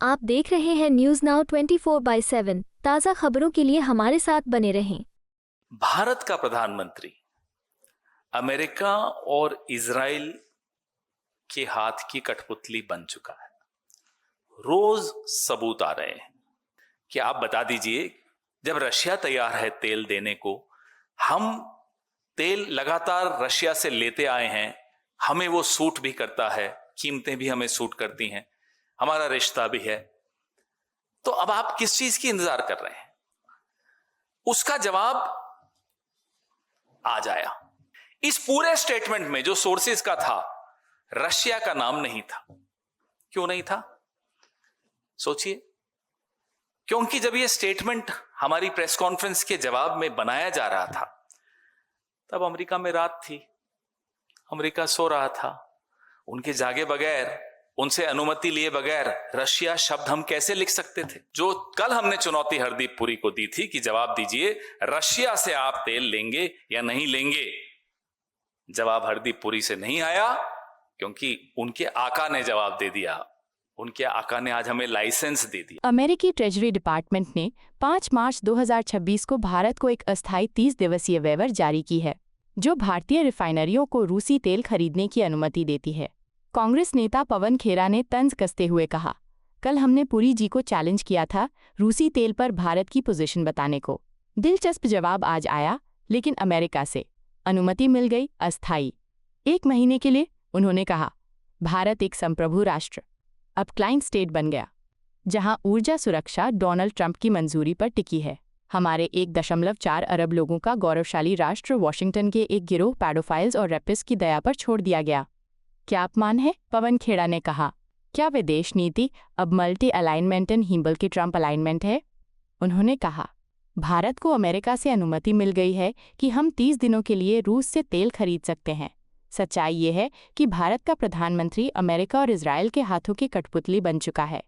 आप देख रहे हैं न्यूज नाउ 24/7 ताज़ा खबरों के लिए हमारे साथ बने रहें। भारत का प्रधानमंत्री अमेरिका और इजराइल के हाथ की कठपुतली बन चुका है। रोज सबूत आ रहे हैं कि आप बता दीजिए, जब रशिया तैयार है तेल देने को, हम तेल लगातार रशिया से लेते आए हैं, हमें वो सूट भी करता है, कीमतें भी हमें सूट करती हैं, हमारा रिश्ता भी है, तो अब आप किस चीज की इंतजार कर रहे हैं? उसका जवाब आज आया। इस पूरे स्टेटमेंट में जो सोर्सेस का था, रशिया का नाम नहीं था। क्यों नहीं था? सोचिए। क्योंकि जब यह स्टेटमेंट हमारी प्रेस कॉन्फ्रेंस के जवाब में बनाया जा रहा था, तब अमेरिका में रात थी, अमेरिका सो रहा था। उनके जागे बगैर, उनसे अनुमति लिए बगैर रशिया शब्द हम कैसे लिख सकते थे? जो कल हमने चुनौती हरदीप पुरी को दी थी कि जवाब दीजिए, रशिया से आप तेल लेंगे या नहीं लेंगे। जवाब हरदीप पुरी से नहीं आया, क्योंकि उनके आका ने जवाब दे दिया। उनके आका ने आज हमें लाइसेंस दे दिया। अमेरिकी ट्रेजरी डिपार्टमेंट ने 5 मार्च 2026 को भारत को एक अस्थायी 30 दिवसीय वेवर जारी की है, जो भारतीय रिफाइनरियों को रूसी तेल खरीदने की अनुमति देती है। कांग्रेस नेता पवन खेरा ने तंज कसते हुए कहा, कल हमने पुरी जी को चैलेंज किया था रूसी तेल पर भारत की पोजीशन बताने को। दिलचस्प जवाब आज आया, लेकिन अमेरिका से अनुमति मिल गई अस्थायी 1 महीने के लिए। उन्होंने कहा, भारत एक संप्रभु राष्ट्र, अब क्लाइंट स्टेट बन गया, जहां ऊर्जा सुरक्षा डोनाल्ड ट्रंप की मंजूरी पर टिकी है। हमारे 1.4 अरब लोगों का गौरवशाली राष्ट्र वॉशिंगटन के एक गिरोह पैडोफाइल्स और रेपिस्ट की दया पर छोड़ दिया गया। क्या अपमान है? पवन खेड़ा ने कहा। क्या विदेश नीति अब मल्टी अलाइनमेंट इन हिम्बल की ट्रंप अलाइनमेंट है? उन्होंने कहा, भारत को अमेरिका से अनुमति मिल गई है कि हम 30 दिनों के लिए रूस से तेल खरीद सकते हैं। सच्चाई ये है कि भारत का प्रधानमंत्री अमेरिका और इजराइल के हाथों की कठपुतली बन चुका है,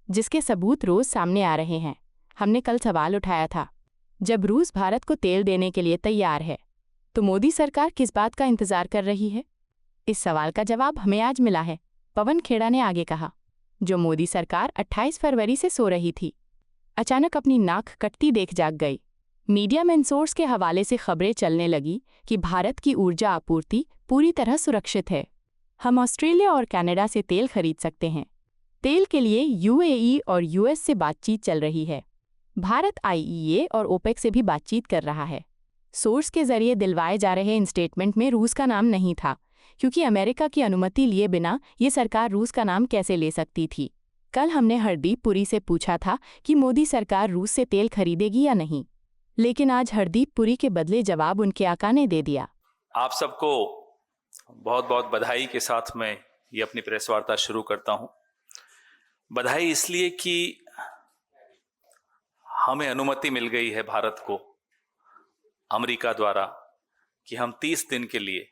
जिसके सबूत रोज सामने आ रहे हैं। हमने कल सवाल उठाया था, जब रूस भारत को तेल देने के लिए तैयार है, तो मोदी सरकार किस बात का इंतजार कर रही है? इस सवाल का जवाब हमें आज मिला है। पवन खेड़ा ने आगे कहा, जो मोदी सरकार 28 फरवरी से सो रही थी, अचानक अपनी नाक कटती देख जाग गई। मीडिया में सोर्स के हवाले से खबरें चलने लगी कि भारत की ऊर्जा आपूर्ति पूरी तरह सुरक्षित है। हम ऑस्ट्रेलिया और कनाडा से तेल खरीद सकते हैं। तेल के लिए यूएई और यूएस से बातचीत चल रही है। भारत आईईए और ओपेक से भी बातचीत कर रहा है। सोर्स के जरिए दिलवाए जा रहे इन स्टेटमेंट में रूस का नाम नहीं था, क्योंकि अमेरिका की अनुमति लिए बिना ये सरकार रूस का नाम कैसे ले सकती थी। कल हमने हरदीप पुरी से पूछा था कि मोदी सरकार रूस से तेल खरीदेगी या नहीं, लेकिन आज हरदीप पुरी के बदले जवाब उनके आका ने दे दिया। आप सबको बहुत बहुत बधाई के साथ मैं ये अपनी प्रेस वार्ता शुरू करता हूं। बधाई इसलिए कि हमें अनुमति मिल गई है भारत को अमेरिका द्वारा कि हम 30 दिन के लिए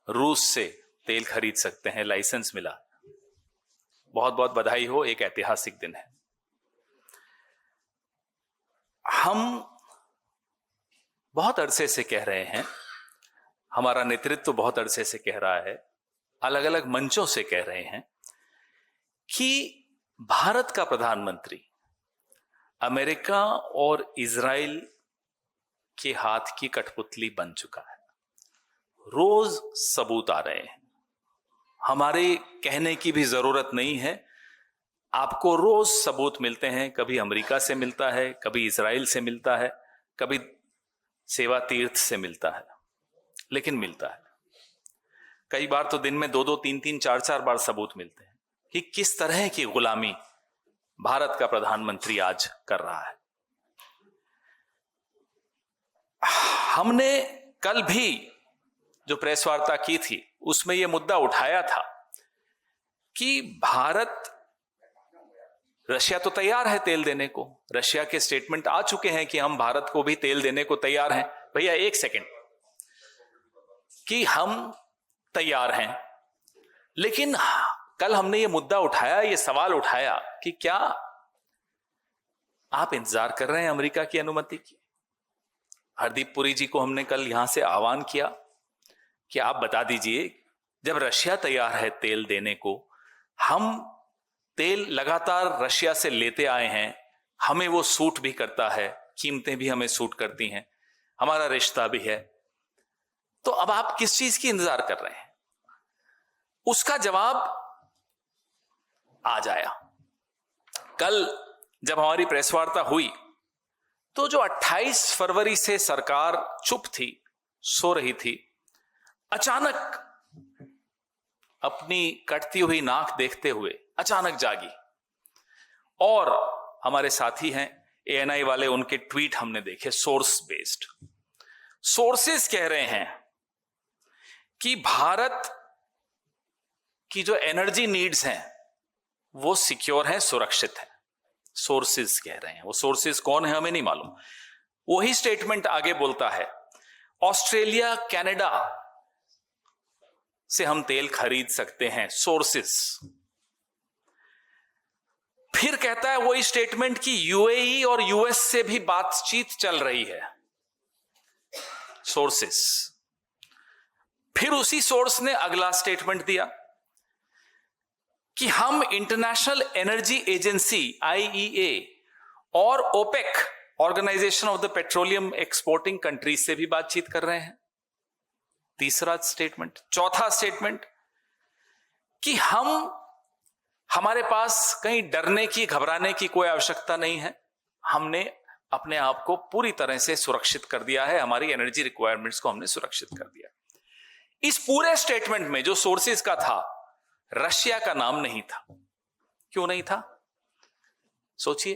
रूस से तेल खरीद सकते हैं। लाइसेंस मिला। बहुत बहुत बधाई हो, एक ऐतिहासिक दिन है। हम बहुत अरसे से कह रहे हैं, हमारा नेतृत्व बहुत अरसे से कह रहा है, अलग अलग मंचों से कह रहे हैं कि भारत का प्रधानमंत्री अमेरिका और इजराइल के हाथ की कठपुतली बन चुका है। रोज सबूत आ रहे हैं। हमारे कहने की भी जरूरत नहीं है, आपको रोज सबूत मिलते हैं। कभी अमेरिका से मिलता है, कभी इजराइल से मिलता है, कभी सेवा तीर्थ से मिलता है, लेकिन मिलता है। कई बार तो दिन में 2-2, 3-3, 4-4 बार सबूत मिलते हैं कि किस तरह की गुलामी भारत का प्रधानमंत्री आज कर रहा है। हमने कल भी जो प्रेस वार्ता की थी, उसमें यह मुद्दा उठाया था कि भारत, रशिया तो तैयार है तेल देने को। रशिया के स्टेटमेंट आ चुके हैं कि हम भारत को भी तेल देने को तैयार हैं। भैया एक सेकंड, कि हम तैयार हैं, लेकिन कल हमने ये मुद्दा उठाया, ये सवाल उठाया कि क्या आप इंतजार कर रहे हैं अमेरिका की अनुमति की? हरदीप पुरी जी को हमने कल यहां से आह्वान किया कि आप बता दीजिए, जब रशिया तैयार है तेल देने को, हम तेल लगातार रशिया से लेते आए हैं, हमें वो सूट भी करता है, कीमतें भी हमें सूट करती हैं, हमारा रिश्ता भी है, तो अब आप किस चीज की इंतजार कर रहे हैं? उसका जवाब आज आया। कल जब हमारी प्रेस वार्ता हुई तो जो 28 फरवरी से सरकार चुप थी, सो रही थी, अचानक अपनी कटती हुई नाक देखते हुए अचानक जागी। और हमारे साथी हैं ANI वाले, उनके ट्वीट हमने देखे, सोर्स बेस्ड। सोर्सेस कह रहे हैं कि भारत की जो एनर्जी नीड्स हैं वो सिक्योर हैं, सुरक्षित हैं। सोर्सेस कह रहे हैं। वो सोर्सेस कौन है हमें नहीं मालूम। वही स्टेटमेंट आगे बोलता है, ऑस्ट्रेलिया कनाडा से हम तेल खरीद सकते हैं, सोर्सेस। फिर कहता है वही स्टेटमेंट कि UAE और US से भी बातचीत चल रही है, सोर्सेस। फिर उसी सोर्स ने अगला स्टेटमेंट दिया कि हम इंटरनेशनल एनर्जी एजेंसी IEA और OPEC, organisation of the petroleum exporting countries से भी बातचीत कर रहे हैं। तीसरा स्टेटमेंट। चौथा स्टेटमेंट कि हमारे पास कहीं डरने की, घबराने की कोई आवश्यकता नहीं है, हमने अपने आप को पूरी तरह से सुरक्षित कर दिया है, हमारी एनर्जी रिक्वायरमेंट्स को हमने सुरक्षित कर दिया। इस पूरे स्टेटमेंट में जो सोर्सेस का था, रशिया का नाम नहीं था। क्यों नहीं था? सोचिए।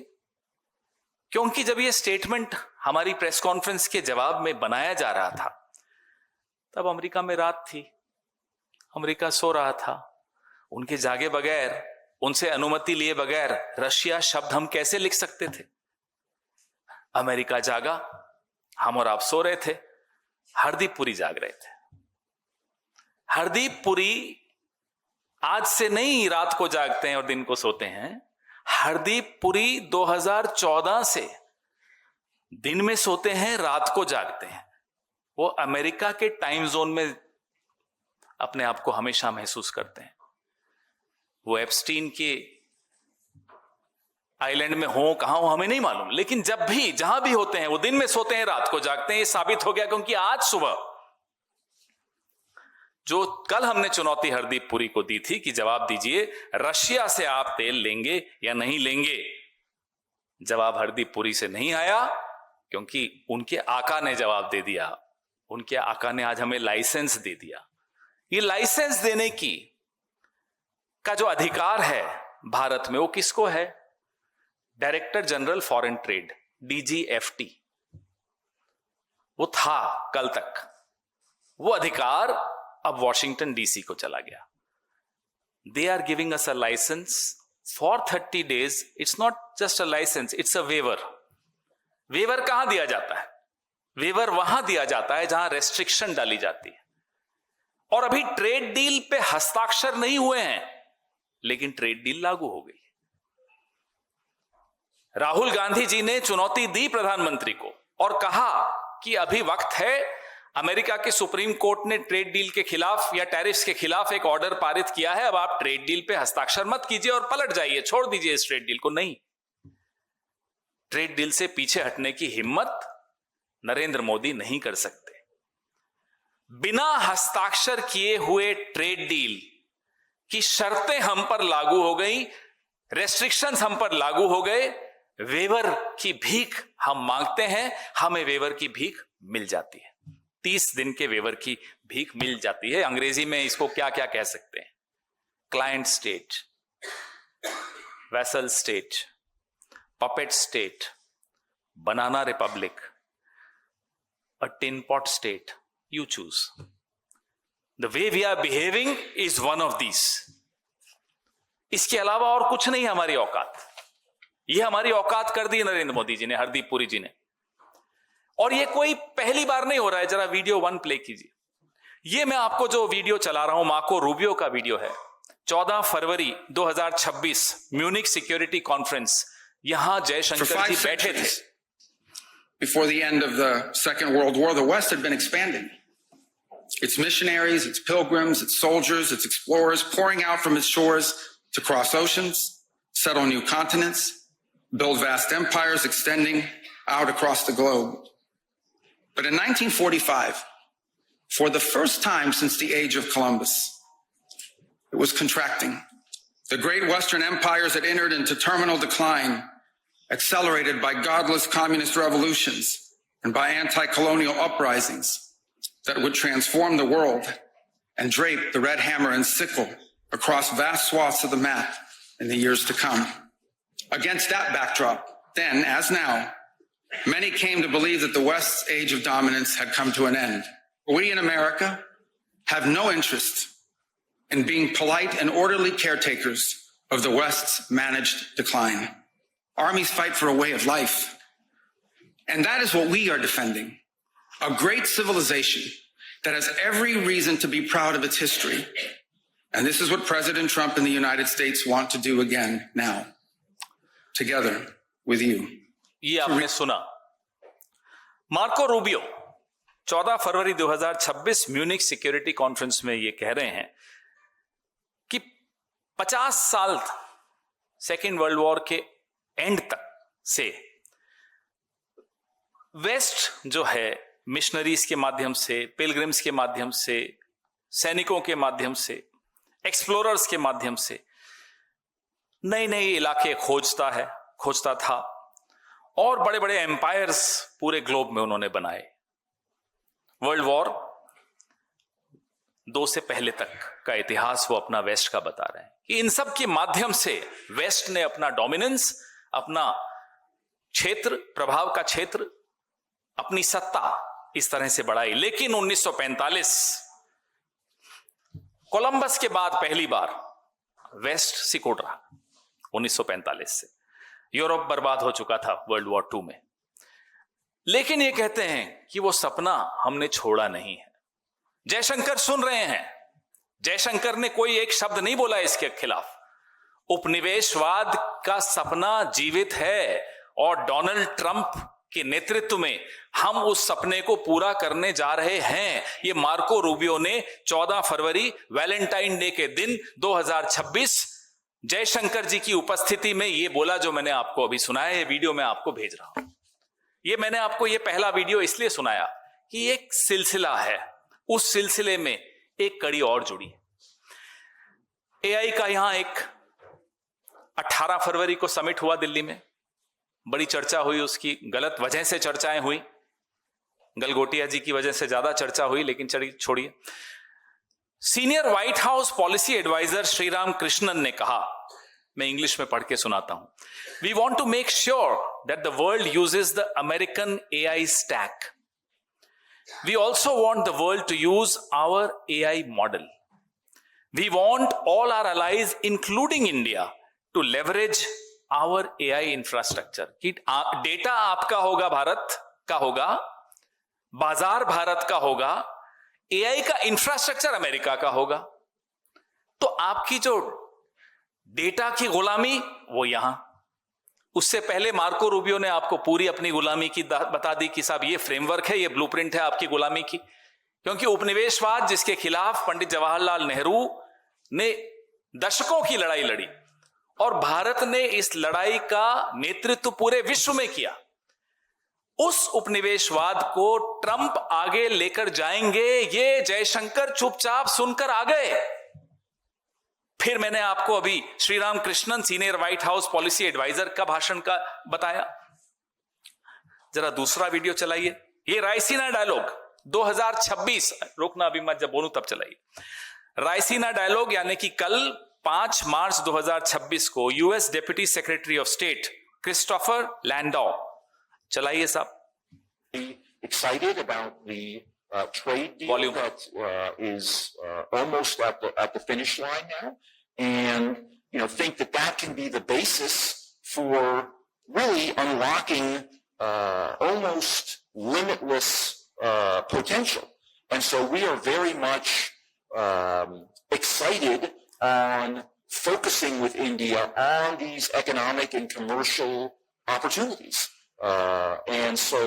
क्योंकि जब यह स्टेटमेंट हमारी प्रेस कॉन्फ्रेंस के जवाब में बनाया जा रहा था, तब अमेरिका में रात थी, अमेरिका सो रहा था। उनके जागे बगैर, उनसे अनुमति लिए बगैर रशिया शब्द हम कैसे लिख सकते थे? अमेरिका जागा, हम और आप सो रहे थे। हरदीप पुरी जाग रहे थे। हरदीप पुरी आज से नहीं रात को जागते हैं और दिन को सोते हैं। हरदीप पुरी 2014 से दिन में सोते हैं, रात को जागते हैं। वो अमेरिका के टाइम जोन में अपने आप को हमेशा महसूस करते हैं। वो एप्स्टीन के आइलैंड में हो, कहां हो हमें नहीं मालूम, लेकिन जब भी जहां भी होते हैं वो दिन में सोते हैं, रात को जागते हैं। ये साबित हो गया क्योंकि आज सुबह जो कल हमने चुनौती हरदीप पुरी को दी थी कि जवाब दीजिए, रशिया से आप तेल लेंगे या नहीं लेंगे, जवाब हरदीप पुरी से नहीं आया क्योंकि उनके आका ने जवाब दे दिया। उनके आका ने आज हमें लाइसेंस दे दिया। ये लाइसेंस देने की का जो अधिकार है भारत में, वो किसको है? Director general foreign trade, DGFT। वो था कल तक। वो अधिकार अब वॉशिंगटन DC को चला गया। They are giving us a licence for 30 days। It's not just a licence, it's a waiver. Waiver कहां दिया जाता है? वेवर वहां दिया जाता है जहां रेस्ट्रिक्शन डाली जाती है। और अभी ट्रेड डील पे हस्ताक्षर नहीं हुए हैं, लेकिन ट्रेड डील लागू हो गई। राहुल गांधी जी ने चुनौती दी प्रधानमंत्री को और कहा कि अभी वक्त है। अमेरिका के सुप्रीम कोर्ट ने ट्रेड डील के खिलाफ या टैरिफ्स के खिलाफ एक ऑर्डर पारित किया है। अब आप ट्रेड डील पे हस्ताक्षर मत कीजिए और पलट जाइए, छोड़ दीजिए इस ट्रेड डील को। नहीं, ट्रेड डील से पीछे हटने की हिम्मत नरेंद्र मोदी नहीं कर सकते। बिना हस्ताक्षर किए हुए ट्रेड डील की शर्तें हम पर लागू हो गई, रेस्ट्रिक्शंस हम पर लागू हो गए। वेवर की भीख हम मांगते हैं, हमें वेवर की भीख मिल जाती है। 30 दिन के वेवर की भीख मिल जाती है। अंग्रेजी में इसको क्या क्या कह सकते हैं? Client state, vessel state, puppet state, banana Republic, a tin pot state. You choose. The way we are behaving is one of these. इसके अलावा और कुछ नहीं हमारी औकात। ये हमारी औकात कर दी नरेंद्र मोदी जी ने, हरदीप पुरी जी ने। और ये कोई पहली बार नहीं हो रहा है। जरा वीडियो 1 प्ले कीजिए। ये मैं आपको जो वीडियो चला रहा हूं, मार्को रूबियो का वीडियो है। 14 फरवरी 2026 म्यूनिक सिक्योरिटी कॉन्फ्रेंस, यहां जयशंकर जी बैठे थे। Before the end of the Second World War, the West had been expanding. Its missionaries, its pilgrims, its soldiers, its explorers pouring out from its shores to cross oceans, settle new continents, build vast empires extending out across the globe. But in 1945, for the first time since the age of Columbus, it was contracting. The great Western empires had entered into terminal decline, accelerated by godless communist revolutions and by anti-colonial uprisings that would transform the world and drape the red hammer and sickle across vast swaths of the map in the years to come. Against that backdrop, then as now, many came to believe that the West's age of dominance had come to an end. We in America have no interest in being polite and orderly caretakers of the West's managed decline. Armies fight for a way of life. And that is what we are defending. A great civilization that has every reason to be proud of its history. And this is what President Trump and the United States want to do again now, together with you. ये आपने सुना। Marco Rubio 14 फरवरी 2026 Munich security conference में ये कह रहे हैं कि 50 साल सेकेंड वर्ल्ड वॉर के एंड तक से वेस्ट जो है मिशनरीज के माध्यम से, पिलग्रिम्स के माध्यम से, सैनिकों के माध्यम से, एक्सप्लोरर्स के माध्यम से नए नए इलाके खोजता था और बड़े बड़े एम्पायर्स पूरे ग्लोब में उन्होंने बनाए। वर्ल्ड वॉर 2 से पहले तक का इतिहास वो अपना वेस्ट का बता रहे हैं कि इन सब के माध्यम से वेस्ट ने अपना डोमिनेंस, अपना क्षेत्र, प्रभाव का क्षेत्र, अपनी सत्ता इस तरह से बढ़ाई। लेकिन 1945 कोलंबस के बाद पहली बार वेस्ट सिकुड़ रहा। 1945 से यूरोप बर्बाद हो चुका था वर्ल्ड वॉर 2 में। लेकिन ये कहते हैं कि वो सपना हमने छोड़ा नहीं है। जयशंकर सुन रहे हैं, जयशंकर ने कोई एक शब्द नहीं बोला इसके खिलाफ। उपनिवेशवाद का सपना जीवित है और डोनाल्ड ट्रंप के नेतृत्व में हम उस सपने को पूरा करने जा रहे हैं। ये मार्को रूबियो ने 14 फरवरी वैलेंटाइन डे के दिन 2026 जयशंकर जी की उपस्थिति में ये बोला, जो मैंने आपको अभी सुनाया। ये वीडियो मैं आपको भेज रहा हूं। ये मैंने आपको ये पहला वीडियो इसलिए सुनाया कि एक सिलसिला है, उस सिलसिले में एक कड़ी और जुड़ी। एआई का यहां एक 18 फरवरी को समिट हुआ दिल्ली में, बड़ी चर्चा हुई, उसकी गलत वजह से चर्चाएं हुई, गलगोटिया जी की वजह से ज्यादा चर्चा हुई, लेकिन छोड़िए। Senior White House policy adviser Sriram Krishnan ने कहा, मैं इंग्लिश में पढ़ के सुनाता हूं, we want to make sure that the world uses the American AI stack. We also want the world to use our AI model. We want all our allies including India to leverage our AI infrastructure. कि data आपका होगा, भारत का होगा, बाजार भारत का होगा, AI का infrastructure America का होगा। तो आपकी जो डेटा की गुलामी वो यहां। उससे पहले मार्को रूबियो ने आपको पूरी अपनी गुलामी की बता दी कि साहब ये फ्रेमवर्क है, ये ब्लूप्रिंट है आपकी गुलामी की। क्योंकि उपनिवेशवाद जिसके खिलाफ पंडित जवाहरलाल नेहरू ने दशकों की लड़ाई लड़ी और भारत ने इस लड़ाई का नेतृत्व पूरे विश्व में किया, उस उपनिवेशवाद को ट्रंप आगे लेकर जाएंगे, ये जयशंकर चुपचाप सुनकर आ गए। फिर मैंने आपको अभी Sriram Krishnan senior White House policy adviser का भाषण का बताया। जरा दूसरा वीडियो चलाइए। ये रायसीना डायलॉग 2026, रोकना अभी मत, जब बोलूं तब चलाइए। रायसीना डायलॉग यानी कि कल 5 मार्च 2026 को US deputy secretary of state Christopher Landau, चलाइए साहब। Excited about the trade deal that is almost at the finish line now, and think that that can be the basis for really unlocking almost limitless potential. And so we are very much excited on focusing with India on these economic and commercial opportunities. And so,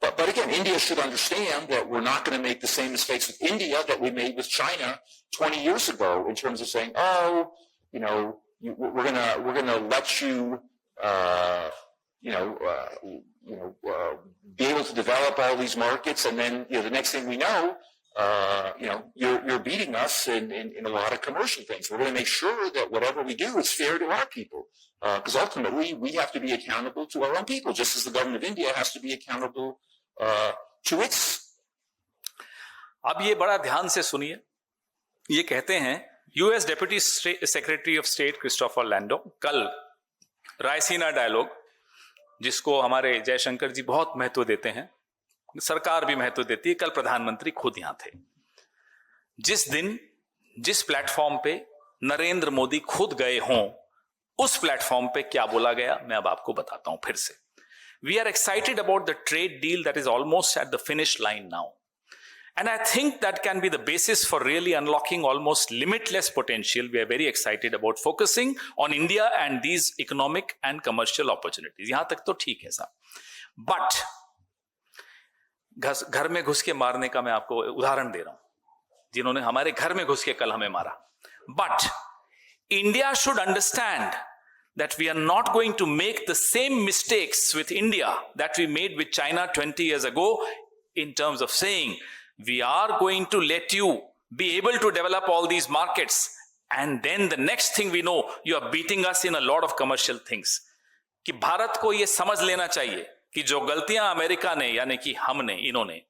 but again, India should understand that we're not going to make the same mistakes with India that we made with China 20 years ago in terms of saying, oh, we're gonna let you, be able to develop all these markets, and then the next thing we know, you're beating us in a lot of commercial things. We're going to make sure that whatever we do is fair to our people, because ultimately we have to be accountable to our own people, just as the government of India has to be accountable to its. अब ये बड़ा ध्यान से सुनिए, ये कहते हैं US deputy secretary of state Christopher Landau कल रायसीना डायलॉग, जिसको हमारे जयशंकर जी बहुत महत्व देते हैं, सरकार भी महत्व देती है, कल प्रधानमंत्री खुद यहां थे। जिस दिन जिस प्लेटफॉर्म पे नरेंद्र मोदी खुद गए हों, उस प्लेटफॉर्म पे क्या बोला गया मैं अब आपको बताता हूं फिर से। We are excited about the trade deal that is almost at the finish line now, and I think that can be the basis for really unlocking almost limitless potential. We are very excited about focusing on India and these economic and commercial opportunities. यहां तक तो ठीक है साहब, but घर में घुस के मारने का मैं आपको उदाहरण दे रहा हूं, जिन्होंने हमारे घर में घुस के कल हमें मारा। But India should understand that we are not going to make the same mistakes with India that we made with China 20 years ago, in terms of saying we are going to let you be able to develop all these markets, and then the next thing we know you are beating us in a lot of commercial things. कि भारत को यह समझ लेना चाहिए कि जो गलतियां America ने, यानी कि हमने, इन्होंने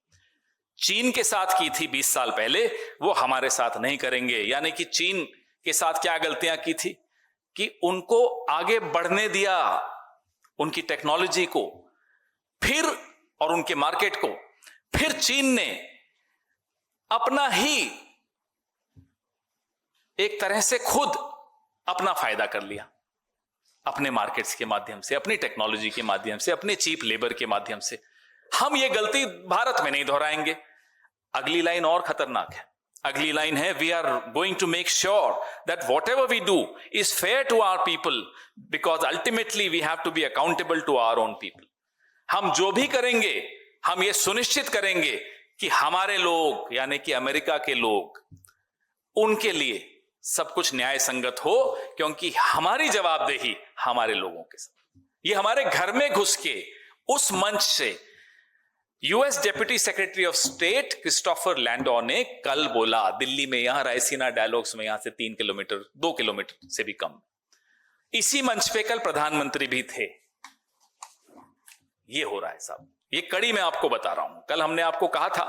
चीन के साथ की थी 20 साल पहले, वो हमारे साथ नहीं करेंगे। यानी कि चीन के साथ क्या गलतियां की थी कि उनको आगे बढ़ने दिया, उनकी टेक्नोलॉजी को, फिर और उनके मार्केट को, फिर चीन ने अपना ही एक तरह से खुद अपना फायदा कर लिया, अपने मार्केट्स के माध्यम से, अपनी टेक्नोलॉजी के माध्यम से, अपने चीप लेबर के माध्यम से। हम ये गलती भारत में नहीं दोहराएंगे। अगली लाइन और खतरनाक है। अगली लाइन है, we are going to make sure that whatever we do is fair to our people, because ultimately we have to be accountable to our own people. हम जो भी करेंगे, हम ये सुनिश्चित करेंगे कि हमारे लोग, यानी कि अमेरिका के लोग, उनके लिए सब कुछ न्याय संगत हो, क्योंकि हमारी जवाबदेही हमारे लोगों के साथ। ये हमारे घर में घुस के उस मंच से US deputy secretary of state Christopher Landau ने कल बोला, दिल्ली में, यहां रायसीना डायलॉग्स में, यहां से 3 किलोमीटर, 2 किलोमीटर से भी कम। इसी मंच पे कल प्रधानमंत्री भी थे। ये हो रहा है साहब, ये कड़ी मैं आपको बता रहा हूं। कल हमने आपको कहा था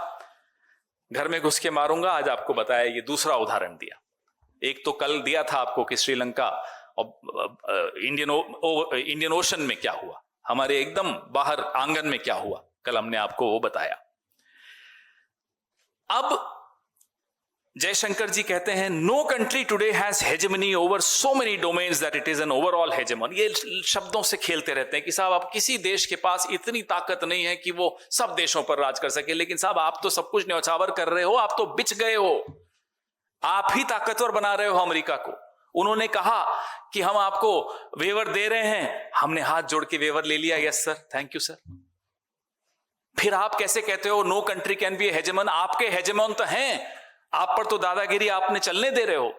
घर में घुस के मारूंगा, आज आपको बताया, ये दूसरा उदाहरण दिया। एक तो कल दिया था आपको कि श्रीलंका और इंडियन ओशन में क्या हुआ, हमारे एकदम बाहर आंगन में क्या हुआ, कल हमने आपको वो बताया। अब जयशंकर जी कहते हैं, no country today has hegemony over so many domains that it is an overall hegemon. ये शब्दों से खेलते रहते हैं कि साहब आप किसी देश के पास इतनी ताकत नहीं है कि वो सब देशों पर राज कर सके, लेकिन साहब आप तो सब कुछ न्यौछावर कर रहे हो, आप तो बिच गए हो, आप ही ताकतवर बना रहे हो अमेरिका को। उन्होंने कहा कि हम आपको वेवर दे रहे हैं, हमने हाथ जोड़ के वेवर ले लिया, yes sir, thank you sir. फिर आप कैसे कहते हो नो कंट्री कैन बी ए हेजेमन? आपके हेजेमन तो हैं, आप पर तो दादागिरी आपने चलने दे रहे हो।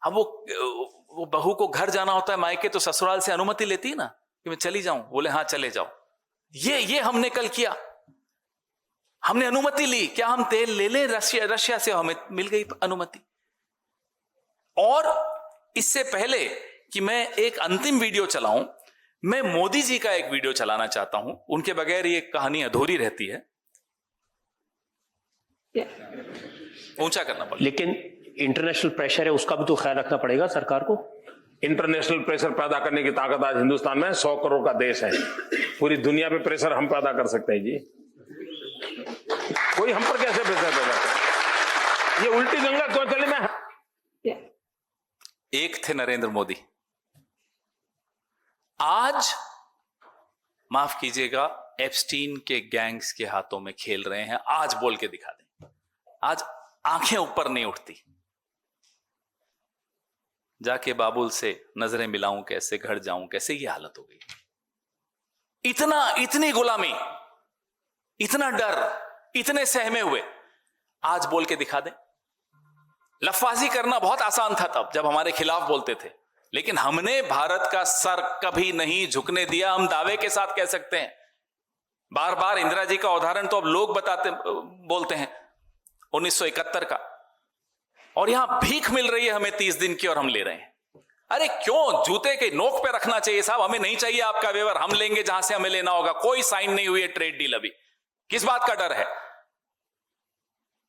अब वो बहू को घर जाना होता है मायके, तो ससुराल से अनुमति लेती है ना कि मैं चली जाऊं, बोले हाँ चले जाओ। ये हमने कल किया, हमने अनुमति ली। क्या हम तेल ले लें रशिया से? हमें मिल गई अनुमति। और इससे पहले कि मैं एक अंतिम वीडियो चलाऊं, मैं मोदी जी का एक वीडियो चलाना चाहता हूं, उनके बगैर ये कहानी अधूरी रहती है। ऊंचा करना पड़ेगा, लेकिन इंटरनेशनल प्रेशर है, उसका भी तो ख्याल रखना पड़ेगा सरकार को। इंटरनेशनल प्रेशर पैदा करने की ताकत आज हिंदुस्तान में 100 करोड़ का देश है। पूरी दुनिया पे प्रेशर हम पैदा कर सकते हैं जी। कोई हम पर कैसे प्रेशर पैदा करे? ये उल्टी गंगा क्यों चली? मैं एक थे नरेंद्र मोदी, आज माफ कीजिएगा एप्स्टीन के गैंग्स के हाथों में खेल रहे हैं। आज बोल के दिखा दें, आज आंखें ऊपर नहीं उठती। जाके बाबुल से नजरें मिलाऊं कैसे, घर जाऊं कैसे, ये हालत हो गई। इतनी गुलामी, इतना डर, इतने सहमे हुए, आज बोल के दिखा दें। लफाजी करना बहुत आसान था तब, जब हमारे खिलाफ बोलते थे। लेकिन हमने भारत का सर कभी नहीं झुकने दिया, हम दावे के साथ कह सकते हैं। बार बार इंदिरा जी का उदाहरण तो अब लोग बोलते हैं 1971 का, और यहां भीख मिल रही है हमें 30 दिन की और हम ले रहे हैं। अरे क्यों, जूते के नोक पे रखना चाहिए साहब, हमें नहीं चाहिए आपका वेवर, हम लेंगे जहां से हमें लेना होगा। कोई साइन नहीं हुई है ट्रेड डील अभी, किस बात का डर है?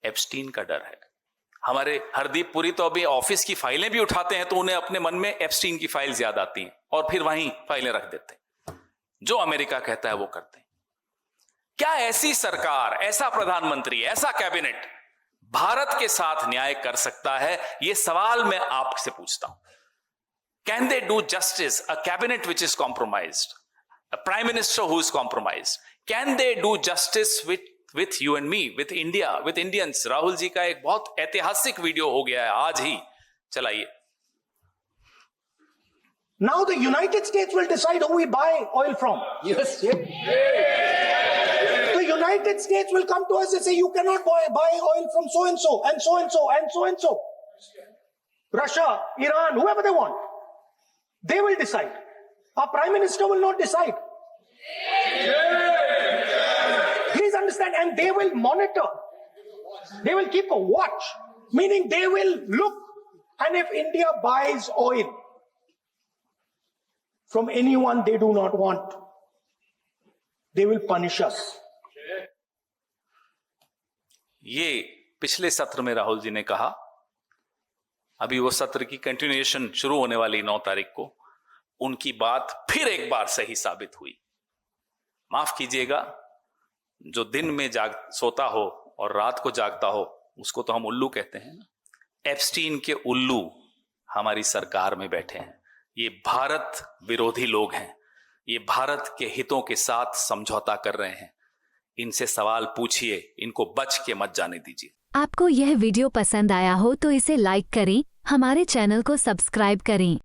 एप्स्टीन का डर है। हमारे हरदीप पुरी तो अभी ऑफिस की फाइलें भी उठाते हैं तो उन्हें अपने मन में एप्स्टीन की फाइल्स याद आती हैं और फिर वहीं फाइलें रख देते हैं। जो अमेरिका कहता है वो करते हैं। क्या ऐसी सरकार, ऐसा प्रधानमंत्री, ऐसा कैबिनेट भारत के साथ न्याय कर सकता है? यह सवाल मैं आपसे पूछता हूं। Can they do justice a cabinet which is compromised, a prime minister who is compromised? Can they do justice with you and me, with India, with Indians? Rahul ji का एक बहुत ऐतिहासिक वीडियो हो गया है, आज ही चलाइए। Now the United States will decide who we buy oil from. Yes. The United States will come to us and say, you cannot buy oil from so and so and so and so and so and so. Russia, Iran, whoever they want. They will decide. Our Prime Minister will not decide. Please understand, and they will monitor. They will keep a watch, meaning they will look, and if India buys oil from anyone they do not want, they will punish us. ये पिछले सत्र में राहुल जी ने कहा, अभी वो सत्र की कंटिन्यूएशन शुरू होने वाली 9 तारीख को उनकी बात फिर एक बार सही साबित हुई। माफ कीजिएगा, जो दिन में सोता हो और रात को जागता हो उसको तो हम उल्लू कहते हैं ना। एप्स्टीन के उल्लू हमारी सरकार में बैठे हैं। ये भारत विरोधी लोग हैं, ये भारत के हितों के साथ समझौता कर रहे हैं। इनसे सवाल पूछिए, इनको बच के मत जाने दीजिए। आपको यह वीडियो पसंद आया हो तो इसे लाइक करें, हमारे चैनल को सब्सक्राइब करें।